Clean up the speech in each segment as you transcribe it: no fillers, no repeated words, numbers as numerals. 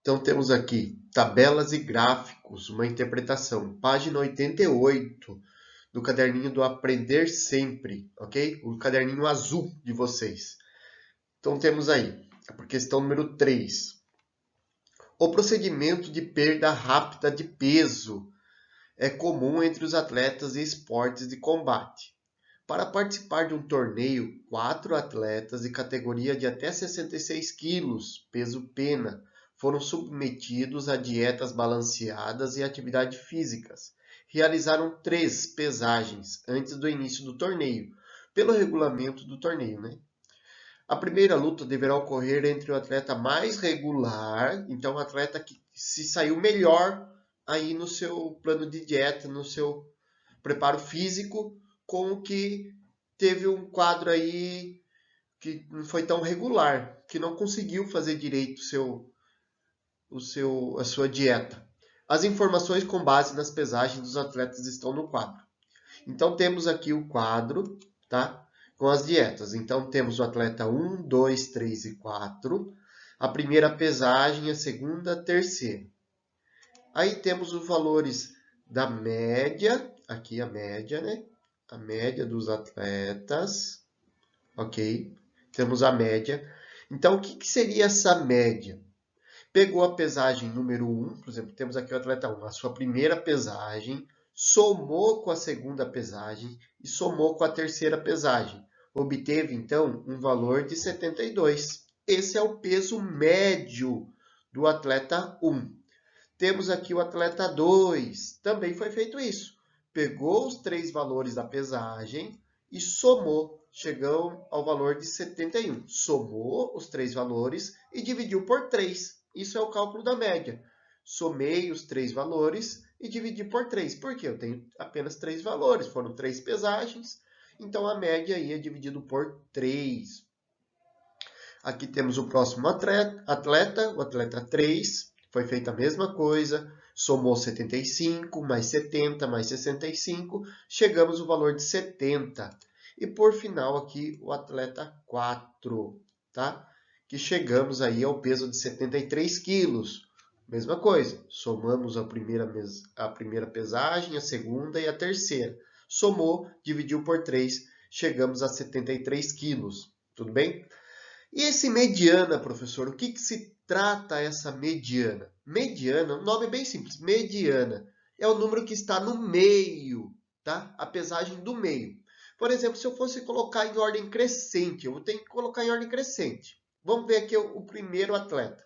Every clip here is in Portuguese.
Então, temos aqui tabelas e gráficos, uma interpretação, página 88 do caderninho do Aprender Sempre, ok? O caderninho azul de vocês. Então, temos aí a questão número 3. O procedimento de perda rápida de peso é comum entre os atletas e esportes de combate. Para participar de um torneio, 4 atletas de categoria de até 66 quilos, peso pena, foram submetidos a dietas balanceadas e atividades físicas. Realizaram 3 pesagens antes do início do torneio, pelo regulamento do torneio, né? A primeira luta deverá ocorrer entre o atleta mais regular, então o atleta que se saiu melhor aí no seu plano de dieta, no seu preparo físico, com o que teve um quadro aí que não foi tão regular, que não conseguiu fazer direito a sua dieta. As informações com base nas pesagens dos atletas estão no quadro. Então temos aqui o quadro, tá? Com as dietas. Então temos o atleta 1, 2, 3 e 4. A primeira pesagem, a segunda, a terceira. Aí temos os valores da média, aqui a média, né? A média dos atletas, ok? Temos a média. Então, o que seria essa média? Pegou a pesagem número 1, por exemplo, temos aqui o atleta 1, a sua primeira pesagem, somou com a segunda pesagem e somou com a terceira pesagem. Obteve, então, um valor de 72. Esse é o peso médio do atleta 1. Temos aqui o atleta 2. Também foi feito isso. Pegou os 3 valores da pesagem e somou. Chegou ao valor de 71. Somou os 3 valores e dividiu por 3. Isso é o cálculo da média. Somei os 3 valores e dividi por 3. Por quê? Eu tenho apenas 3 valores. Foram 3 pesagens. Então, a média aí é dividido por 3. Aqui temos o próximo atleta, o atleta 3. Foi feita a mesma coisa, somou 75, mais 70, mais 65, chegamos ao valor de 70. E por final aqui o atleta 4, tá? Que chegamos aí ao peso de 73 quilos. Mesma coisa, somamos a primeira pesagem, a segunda e a terceira. Somou, dividiu por 3, chegamos a 73 quilos. Tudo bem? E esse mediana, professor, o que se trata essa mediana? Mediana, um nome bem simples, mediana. É o número que está no meio, tá? A pesagem do meio. Por exemplo, se eu fosse colocar em ordem crescente, eu tenho que colocar em ordem crescente. Vamos ver aqui o primeiro atleta.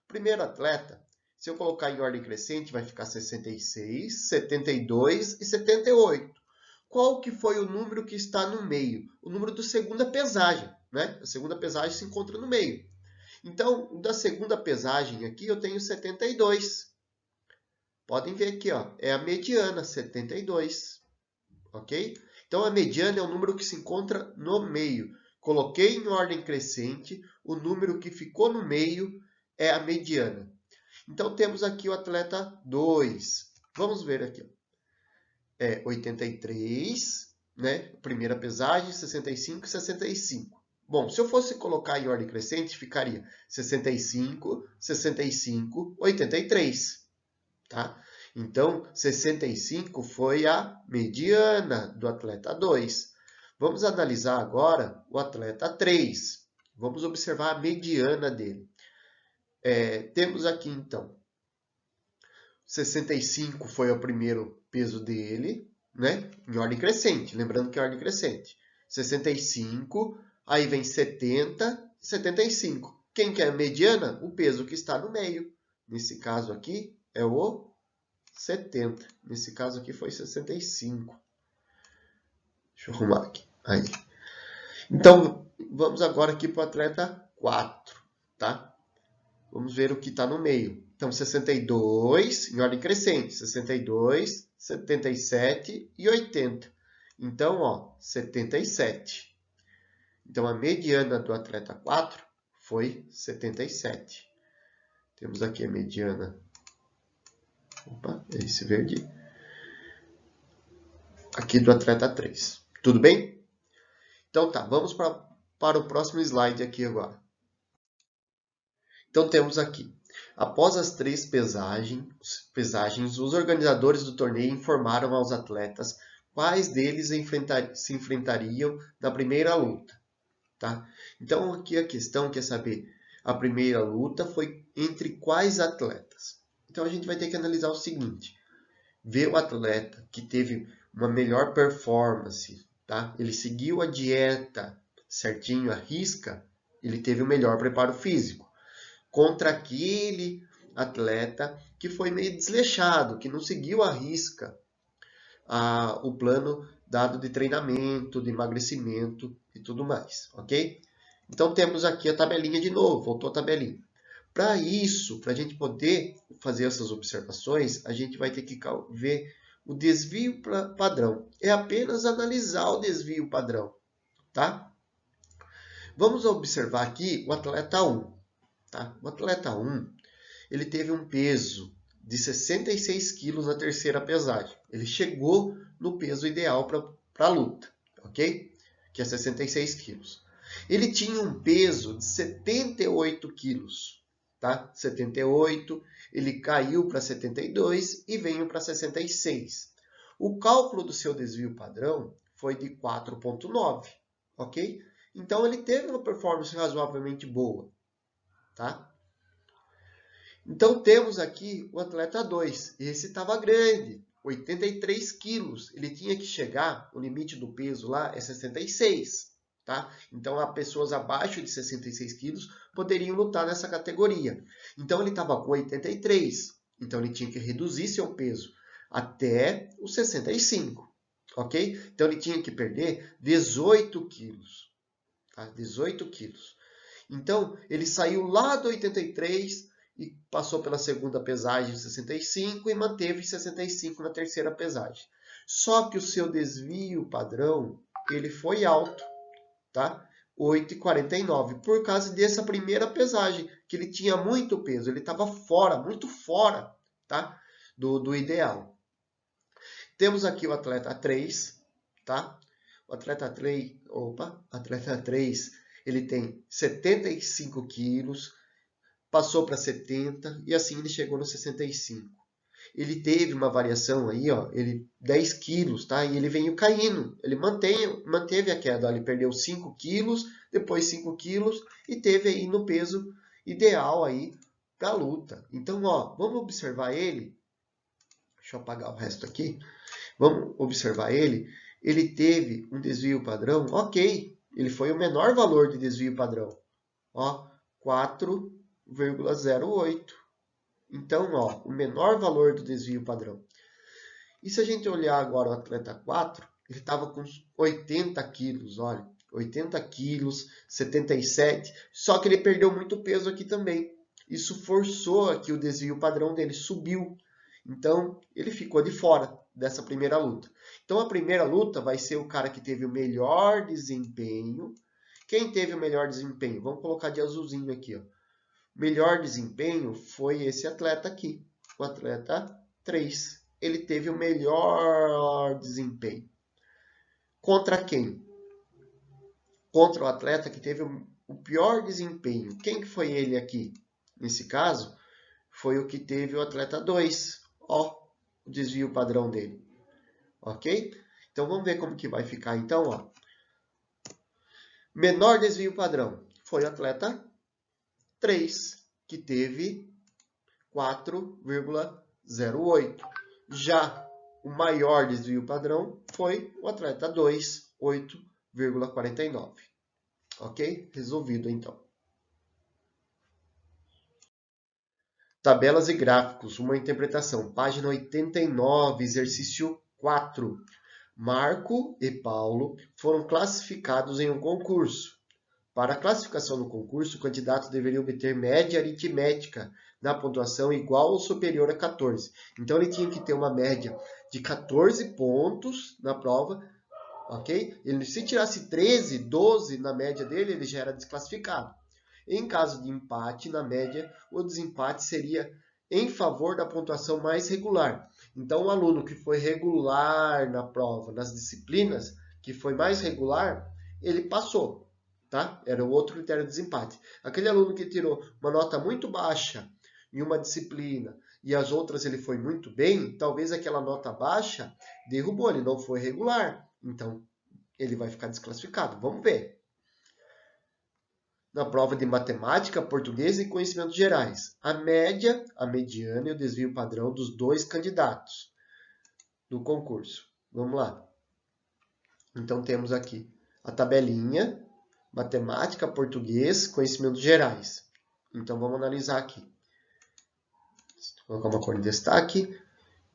O primeiro atleta, se eu colocar em ordem crescente, vai ficar 66, 72 e 78. Qual que foi o número que está no meio? O número da segunda pesagem, né? A segunda pesagem se encontra no meio. Então, da segunda pesagem aqui, eu tenho 72. Podem ver aqui, ó, é a mediana, 72. Ok? Então, a mediana é o número que se encontra no meio. Coloquei em ordem crescente, o número que ficou no meio é a mediana. Então, temos aqui o atleta 2. Vamos ver aqui. É 83, né? Primeira pesagem, 65 e 65. Bom, se eu fosse colocar em ordem crescente, ficaria 65, 65, 83, tá? Então, 65 foi a mediana do atleta 2. Vamos analisar agora o atleta 3. Vamos observar a mediana dele. Temos aqui, então, 65 foi o primeiro peso dele, né? Em ordem crescente, lembrando que é ordem crescente. 65, aí vem 70, 75. Quem que é a mediana? O peso que está no meio. Nesse caso aqui é o 70. Nesse caso aqui foi 65. Deixa eu arrumar aqui. Aí. Então, vamos agora aqui para o atleta 4, tá? Vamos ver o que está no meio. Então, 62 em ordem crescente. 62, 77 e 80. Então, ó, 77. Então, a mediana do atleta 4 foi 77. Temos aqui a mediana. Opa, é esse verde. Aqui do atleta 3. Tudo bem? Então, tá, vamos para o próximo slide aqui agora. Então, temos aqui. Após as 3 pesagens, os organizadores do torneio informaram aos atletas quais deles se enfrentariam na primeira luta. Tá? Então, aqui a questão quer saber, a primeira luta foi entre quais atletas? Então, a gente vai ter que analisar o seguinte, ver o atleta que teve uma melhor performance, tá? Ele seguiu a dieta certinho, a risca, ele teve o melhor preparo físico. Contra aquele atleta que foi meio desleixado, que não seguiu a risca o plano dado de treinamento, de emagrecimento e tudo mais, ok? Então temos aqui a tabelinha de novo, voltou a tabelinha. Para isso, para a gente poder fazer essas observações, a gente vai ter que ver o desvio padrão. É apenas analisar o desvio padrão, tá? Vamos observar aqui o atleta 1. Tá? O atleta 1, ele teve um peso de 66 quilos na terceira pesagem. Ele chegou no peso ideal para a luta, ok? Que é 66 quilos. Ele tinha um peso de 78 quilos, tá? 78, ele caiu para 72 e veio para 66. O cálculo do seu desvio padrão foi de 4,9, ok? Então ele teve uma performance razoavelmente boa, tá? Então temos aqui o atleta 2. Esse estava grande, 83 quilos. Ele tinha que chegar, o limite do peso lá é 66. Tá? Então, as pessoas abaixo de 66 quilos poderiam lutar nessa categoria. Então, ele estava com 83. Então, ele tinha que reduzir seu peso até os 65. Ok? Então, ele tinha que perder 18 quilos. Tá? 18 quilos. Então, ele saiu lá do 83 e passou pela segunda pesagem 65 e manteve 65 na terceira pesagem. Só que o seu desvio padrão, ele foi alto, tá? 8,49, por causa dessa primeira pesagem, que ele tinha muito peso, ele estava fora, muito fora, tá? Do ideal. Temos aqui o atleta 3, tá? O atleta 3, ele tem 75 quilos, passou para 70 e assim ele chegou no 65. Ele teve uma variação aí, ó, 10 quilos, tá? E ele veio caindo, ele manteve a queda, ó, ele perdeu 5 quilos, depois 5 quilos e teve aí no peso ideal aí para a luta. Então, ó, vamos observar ele, deixa eu apagar o resto aqui, vamos observar ele teve um desvio padrão, ok, ele foi o menor valor de desvio padrão, ó, 4,08. Então, ó, o menor valor do desvio padrão. E se a gente olhar agora o atleta 4, ele estava com 80 quilos, olha, 80 quilos, 77, só que ele perdeu muito peso aqui também. Isso forçou aqui o desvio padrão dele, subiu. Então, ele ficou de fora dessa primeira luta. Então, a primeira luta vai ser o cara que teve o melhor desempenho. Quem teve o melhor desempenho? Vamos colocar de azulzinho aqui, ó. Melhor desempenho foi esse atleta aqui, o atleta 3. Ele teve o melhor desempenho. Contra quem? Contra o atleta que teve o pior desempenho. Quem que foi ele aqui? Nesse caso, foi o que teve o atleta 2. Ó, o desvio padrão dele. Ok? Então, vamos ver como que vai ficar então, ó. Menor desvio padrão foi o atleta 3, que teve 4,08. Já o maior desvio padrão foi o atleta 2, 8,49. Ok? Resolvido então. Tabelas e gráficos, uma interpretação. Página 89, exercício 4. Marco e Paulo foram classificados em um concurso. Para a classificação no concurso, o candidato deveria obter média aritmética na pontuação igual ou superior a 14. Então, ele tinha que ter uma média de 14 pontos na prova, ok? Ele, se tirasse 13, 12 na média dele, ele já era desclassificado. Em caso de empate, na média, o desempate seria em favor da pontuação mais regular. Então, o aluno que foi regular na prova, nas disciplinas, que foi mais regular, ele passou. Tá? Era o outro critério de desempate. Aquele aluno que tirou uma nota muito baixa em uma disciplina e as outras ele foi muito bem, talvez aquela nota baixa derrubou, ele não foi regular. Então, ele vai ficar desclassificado. Vamos ver. Na prova de matemática, português e conhecimentos gerais, a média, a mediana e o desvio padrão dos dois candidatos do concurso. Vamos lá. Então, temos aqui a tabelinha, matemática, português, conhecimentos gerais. Então, vamos analisar aqui. Vou colocar uma cor de destaque.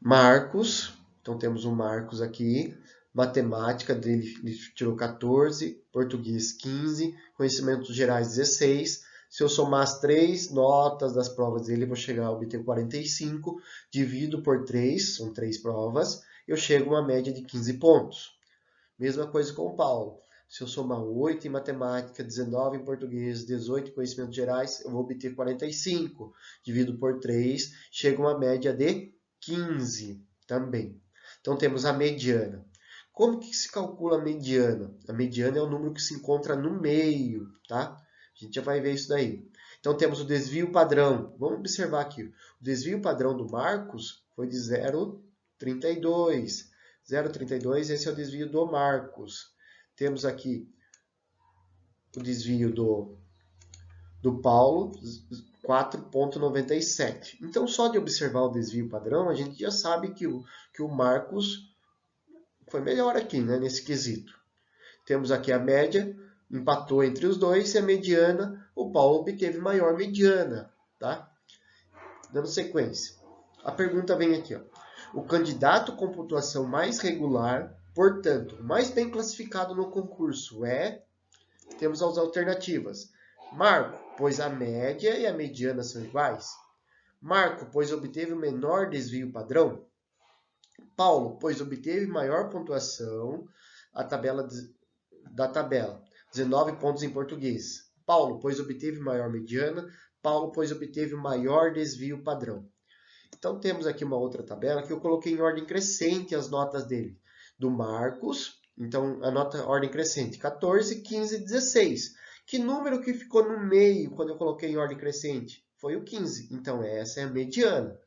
Marcos, então temos um Marcos aqui. Matemática dele tirou 14, português 15, conhecimentos gerais 16. Se eu somar as 3 notas das provas dele, eu vou chegar a obter 45. Divido por 3, são 3 provas, eu chego a uma média de 15 pontos. Mesma coisa com o Paulo. Se eu somar 8 em matemática, 19 em português, 18 em conhecimentos gerais, eu vou obter 45. Divido por 3, chego a uma média de 15 também. Então, temos a mediana. Como que se calcula a mediana? A mediana é o número que se encontra no meio, tá? A gente já vai ver isso daí. Então, temos o desvio padrão. Vamos observar aqui. O desvio padrão do Marcos foi de 0,32. 0,32, esse é o desvio do Marcos. Temos aqui o desvio do Paulo, 4,97. Então, só de observar o desvio padrão, a gente já sabe que o Marcos foi melhor aqui, né, nesse quesito. Temos aqui a média, empatou entre os dois, e a mediana, o Paulo obteve maior mediana, tá? Dando sequência. A pergunta vem aqui, ó. O candidato com pontuação mais regular, portanto, mais bem classificado no concurso é... Temos as alternativas. Marco, pois a média e a mediana são iguais. Marco, pois obteve o menor desvio padrão. Paulo, pois obteve maior pontuação da tabela. 19 pontos em português. Paulo, pois obteve maior mediana. Paulo, pois obteve maior desvio padrão. Então, temos aqui uma outra tabela que eu coloquei em ordem crescente as notas dele. Do Marcos, então, a nota ordem crescente, 14, 15, 16. Que número que ficou no meio quando eu coloquei em ordem crescente? Foi o 15. Então, essa é a mediana.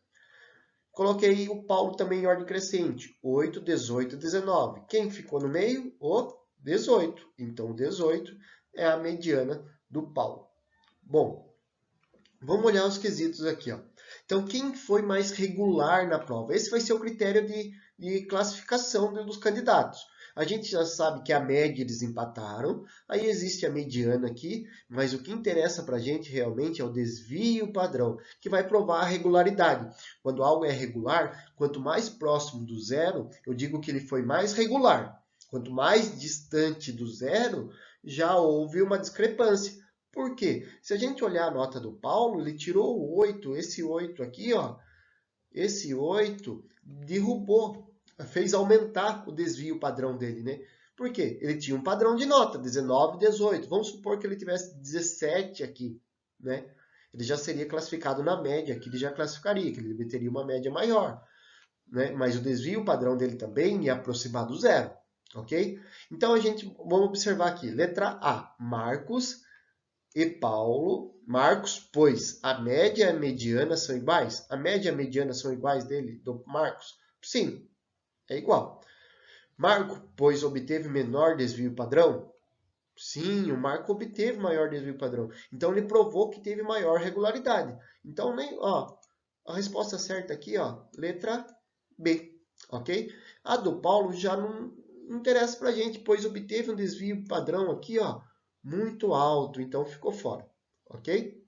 Coloquei o Paulo também em ordem crescente, 8, 18, 19. Quem ficou no meio? O 18. Então, o 18 é a mediana do Paulo. Bom, vamos olhar os quesitos aqui, ó. Então, quem foi mais regular na prova? Esse vai ser o critério de classificação dos candidatos. A gente já sabe que a média eles empataram, aí existe a mediana aqui, mas o que interessa para a gente realmente é o desvio padrão, que vai provar a regularidade. Quando algo é regular, quanto mais próximo do zero, eu digo que ele foi mais regular. Quanto mais distante do zero, já houve uma discrepância. Por quê? Se a gente olhar a nota do Paulo, ele tirou o 8, esse 8 aqui, ó, esse 8 derrubou, fez aumentar o desvio padrão dele, né? Por quê? Ele tinha um padrão de nota, 19, 18. Vamos supor que ele tivesse 17 aqui, né? Ele já seria classificado na média, que ele já classificaria, que ele teria uma média maior, né? Mas o desvio padrão dele também ia aproximar do zero, ok? Então, vamos observar aqui. Letra A, Marcos e Paulo. Marcos, pois a média e a mediana são iguais? A média e a mediana são iguais dele, do Marcos? Sim, é igual. Marco, pois obteve menor desvio padrão? Sim, o Marco obteve maior desvio padrão. Então, ele provou que teve maior regularidade. Então, a resposta certa aqui, ó, letra B, ok? A do Paulo já não interessa para a gente, pois obteve um desvio padrão aqui, ó, muito alto, então ficou fora, ok?